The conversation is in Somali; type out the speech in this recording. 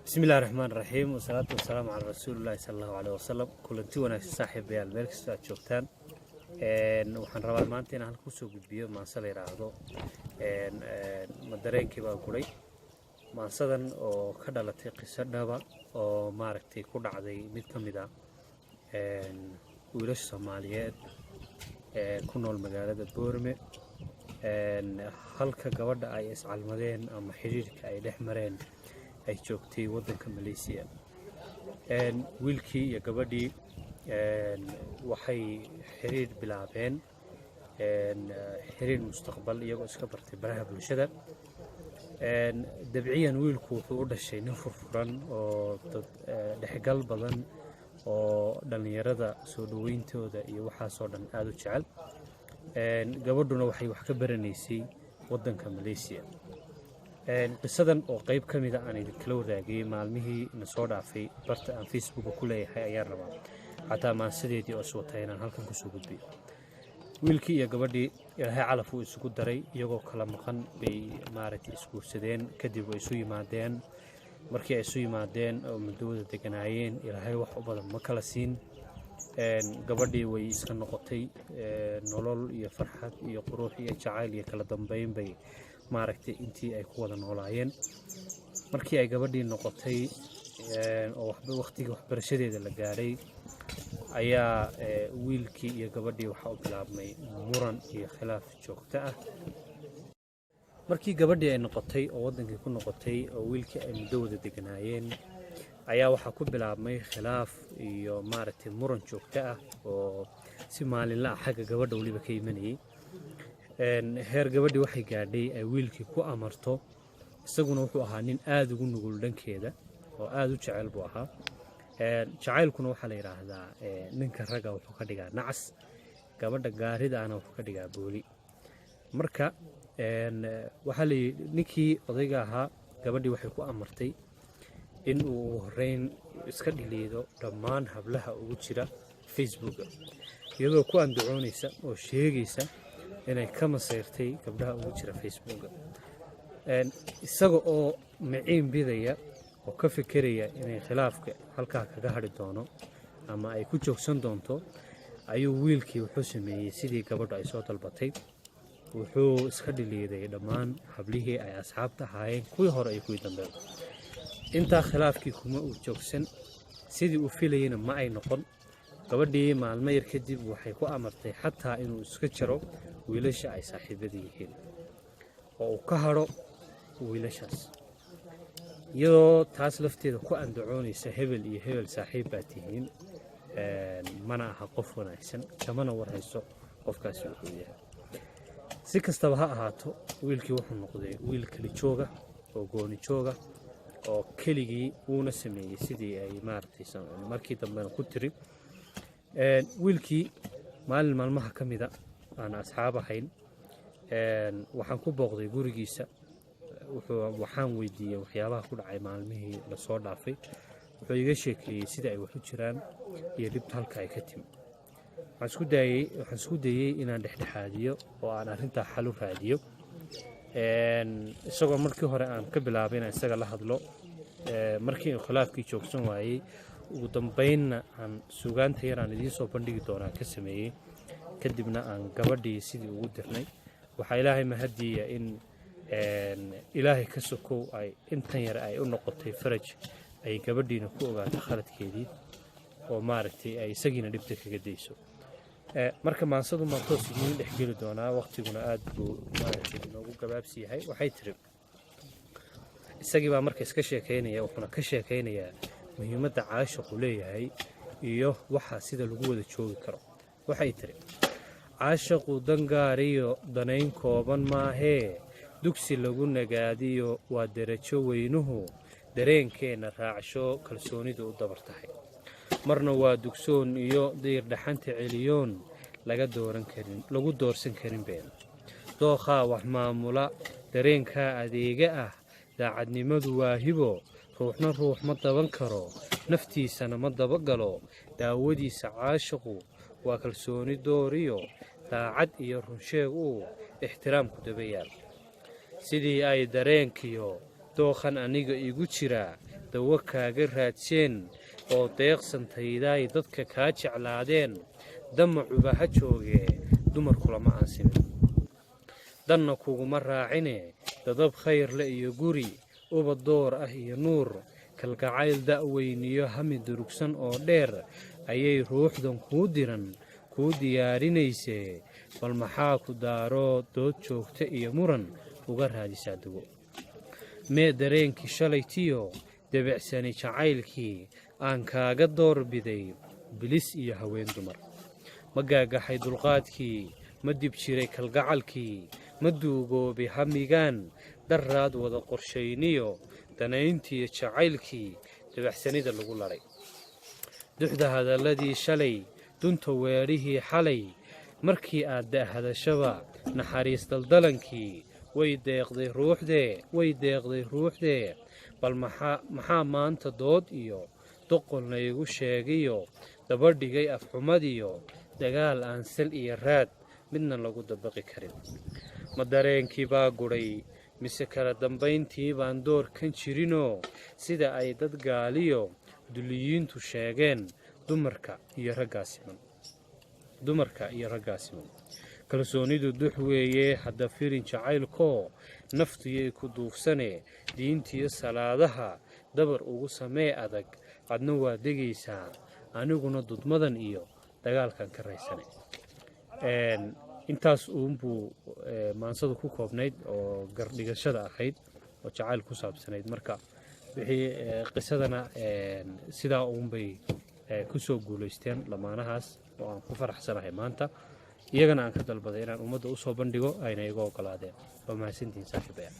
بسم الله الرحمن الرحيم والصلاة والسلام على رسول الله صلى الله عليه وسلم كلنتي wanaagsan saaxiibayaal meel kasta aad joogtaan waxaan rabaa maanta inaan halku soo gudbiyo maasal yiraahdo ma dareenkii baa guray maasadan oo ka dhalatay qiso dhaba oo maaragtay ku dhacday mid kamid ah wiilasha Soomaaliyeed ku nool magaalada Boorame halka gabadha ay iscalmadeen ama xiriirka ay dhex mareen ay joogtay wadanka Malaysia wiilkii iyo gabadhii waxay xiriir bilaabeen xiriir mustaqbal iyagoo iska bartay baraha bulshada dabciyan wiilku wuxuu u dhashay nin furfuran oo dhexgal badan oo dhalinyarada soo dhaweyntooda iyo waxa soo dhan aad u jecel gabadhuna waxay wax ka baranaysay wadanka Malaysia qisadan oo qayb kamid ah aan idin wadaagay maalmihii na soo dhaafay barta aan Facebook ku leeyahay ayaan rabaa hatta maansadeedii oo soo taynaan halkan ku soo gudbiyo wiilkii iyo gabadhii ilaahay calaf uu isugu daray iyagoo kala maqan bay maaragtay isguursadeen kadib way isu yimaadeen markii ay isu yimaadeen oo muddo deganaayeen ilaahay wax u badan ma kala siin gabadhii way iska noqotay nolol iyo farxad iyo qurux iyo jacayl iyo kala dambeyn bay maaragtay intii ay ku wada noolaayeen markii ay gabadhii noqotay oo waqtiga waxbarashadeeda la gaaray ayaa wiilkii iyo gabadhii waxa u bilaabmay muran iyo khilaaf joogto ah markii gabadhii ay noqotay oo wadankii ku noqotay oo wiilkii ay muddo wada deganaayeen ayaa waxa ku bilaabmay khilaaf iyo maaragtay muran joogto ah oo si maalinle ah xagga gabadha waliba ka imanayay heer gabadhii waxay gaadhay ay wiilkii ku amarto isaguna wuxuu ahaa nin aad ugu nugul dhankeeda oo aad u jecel buu ahaa jacaylkuna waxa la yiraahdaa ninka raga wuxuu ka dhigaa nacas gabadha gaarida ana wuxuu ka dhigaa booli marka waxa la ninkii odayga ahaa gabadhii waxay ku amartay in uu horeyn iska dhiliido dhammaan hablaha ugu jira Facebook iyadoo ku andacoonaysa oo sheegaysa inay ka masayrtay gabdhaha ugu jira Facebook isaga oo maciin bidaya oo ka fikiraya inay khilaafka halka kaga hadhi doono ama ay ku joogsan doonto ayuu wiilkii wuxuu sameeyay sidii gabadhu ay soo dalbatay wuxuu iska dhiliiday dhammaan hablihii ay asxaabta ahaayeen kuwii hore ay kuwii dambe inta khilaafkii kuma uu joogsan sidii uu filayna ma ay noqon gabadhii maalmo yar kadib waxay ku amartay xataa inuu iska jaro wiilasha ay saaxiibada yihiin oo uu ka haro wiilashaas iyadoo taas lafteeda ku andacoonaysa hebel iyo hebel saaxiib baa tihiin mana aha qof wanaagsan kamana warhayso qofkaasi wuxuu yahay si kastaba ha ahaato wiilkii wuxuu noqday wiil kali jooga oo gooni jooga oo keligii uuna sameeyay sidii ay maaragtay markii dambe ku tiri wiilkii maalmaha kamida aan asxaab ahayn waxaan ku booqday gurigiisa waxaan weydiiyay waxyaabaha ku dhacay maalmihii la soo dhaafay wuxuu iga sheekeeyay sida ay wax u jiraan iyo dibta halka ay ka timi waxaan isku dayay inaan dhexdhexaadiyo oo aan arrinta xal u raadiyo isagoo markii hore aan ka bilaabay inaan isaga la hadlo markii uu khilaafkii joogsan waayay ugu dambeynna aan suugaanta yar aan idiin soo bandhigi doonaa ka sameeyay kadibna aan gabadhii sidii ugu dirnay waxa ilaahay mahadiya in ilaahay ka sokow ay intan yar ay u noqotay faraj ay gabadhiina ku ogaatay khaladkeedii oo maaragtay ay isagiina dhibta kaga dayso marka maansadu ma toos idin dhex geli doonaa waqtiguna aad buu maaragtay inoogu gabaabsi yahay waxay tiri isagii baa marka iska sheekeynaya wuxuuna ka sheekeynayaa muhiimadda caashiqu leeyahay iyo waxa sida lagu wada joogi karo waxay tiri caashiqu dangaariyo danayn kooban maahee dugsi lagu nagaadiyo waa darajo weynuhu dareenkeena raacsho kalsoonidu u dabar tahay marna waa dugsoon iyo diir dhaxanta celiyoon lagu doorsan karin been dooqa wax maamula dareenka adeega ah daacadnimadu waa hibo ruuxna ruux ma daban karo naftiisana ma dabagalo daawadiisa caashiqu waa kalsooni dooriyo daacad iyo runsheeg uu ixtiraamku dabayaal sidii ay dareenkiyo dooqan aniga igu jira dawo kaaga raadseen oo deeqsantaydaay dadka kaa jeclaadeen damacuba ha joogee dumarku lama aansimin danna kuguma raacine dadab khayr le iyo guri uba door ah iyo nuur kalgacayl da'weyniyo hami durugsan oo dheer ayay ruuxdan kuu diran kuu diyaarinaysee bal maxaa ku daaro dood joogta iyo muran uga raadisaa dawo mee dareenkii shalaytiyo debicsani jacaylkii aan kaaga doorbiday bilis iyo haween dumar ma gaagaxay dulqaadkii ma dib jiray kalgacalkii ma duugoobay hamigaan dharraad wada qorshayniyo danayntiiyo jacaylkii debacsanida lagu laray duxda hadalladii shalay dunta weedhihii xalay markii aad da'hadashaba naxariis daldalankii way deeqday ruuxdee bal maxaa maanta dood iyo doqolna igu sheegiyo dabadhigay afxumadiyo dagaal aan sal iyo raad midna lagu dabaqi karin ma dareenkii baa gudhay mise kala dambayntii baan doorkan jirinoo sida ay dad gaaliyo duliyiintu sheegeen dumarka iyo raggaa siman kalsoonidu dux weeye hadda firin jacaylkoo naftiyay ku duufsane diintiyo salaadaha dabar ugu samee adag adna waa degaysaa aniguna dudmadan iyo dagaalkan ka raysane intaas uunbuu maansadu ku koobnayd oo gardhigashada ahayd oo jacayl ku saabsanayd marka wixii qisadana sidaa uunbay ku soo guulaysteen lamaanahaas oo aan ku faraxsanahay maanta iyagana aan ka dalbaday inaan ummadda u soo bandhigo ayna iga ogolaadeen waa mahadsantihiin saaxiibaya